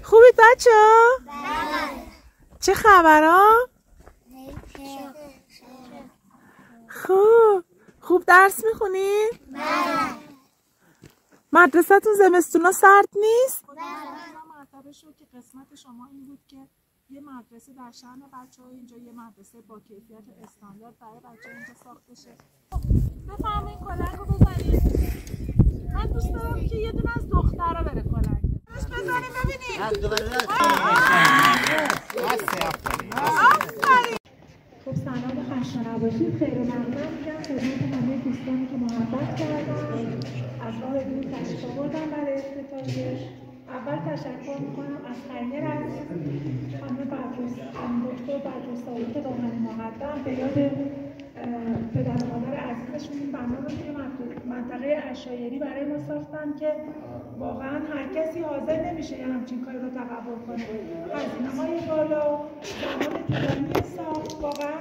خوبید بچه ها؟ چه خبرها؟ خوب درس میخونی؟ مدرسه‌تون زمستونا سرد نیست؟ مرتبه شد که قسمت شما این بود که یه مدرسه در شأن بچه‌ها اینجا یه مدرسه با کیفیت استاندارد برای بچه‌ها اینجا ساخته شه. بفرمایید کلنگ رو بزنید. من دوست دارم که یه دونه از دخترها بره کلنگ. بزنیم ببینیم. خب سلام و خسته نباشید. خیر و مقدم میگم خدمت همه دوستانی که محبت کردن، از راه دور تشریف آوردن برای افتتاحیه. اول تشکر میکنم از خیر عزیز، خانم دکتر بدرسایی که دامن مقدم به یاد پدر و مادر عزیزشون این بنا رو توی منطقه عشایری برای ما ساختن که واقعا هر کسی حاضر نمیشه یه همچین کاری رو تقبل کنه. هزینه‌های بالا، زمان طولانی ساخت، واقعا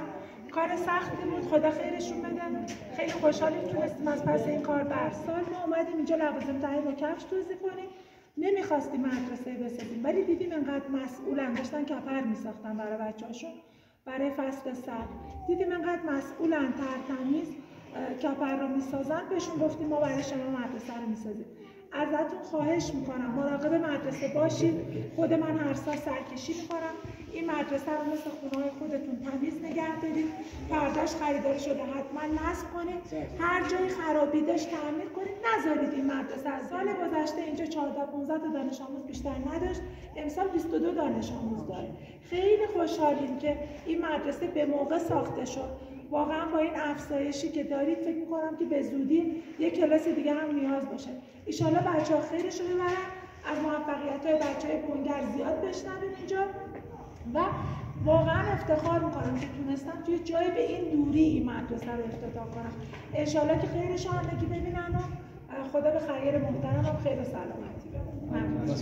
کار سختی بود. خدا خیرشون بده. خیلی خوشحالیم تونستیم از پس این کار برسال ما اومدیم اینجا لوازم تهیه با کفش توزیع کنیم. نمیخواستیم مدرسه بسازیم ولی دیدیم انقدر مسئولن، داشتن کپر میساختن برای بچه‌هاشون برای فصل سرد. دیدیم انقدر مسئولن، ترتمیز کپر رو میسازن، بهشون گفتیم ما برای شما مدرسه رو میسازیم. ازتون خواهش میکنم مراقب مدرسه باشید. خود من هر سال سرکشی میکنم این مدرسه رو مثل خونه‌های خودتون تمیز نگه دارید. پرداش خریدار شده حتما نصب کنید. هر جایی خرابی داشت تعمیر کنید. نذارید این مدرسه از سال گذشته اینجا 14 15 تا دانش آموز بیشتر نداشت. امسال 22 دانش آموز داره. خیلی خوشحالیم که این مدرسه به موقع ساخته شد. واقعا با این افزایشی که دارید فکر می‌کنم که به زودی یک کلاس دیگه هم نیاز باشه. ان شاءالله بچه‌ها خیرشو ببرن. از موفقیت‌های بچه‌های کنگر زیاد بشنویم اینجا و واقعا افتخار می‌کنم که تونستم توی جای به این دوری این مدرسه رو افتتاح کنم. ان شاءالله که خیرشو همگی ببینن و خدا به خیر محترمم خیر و سلامتی بده. ممنون.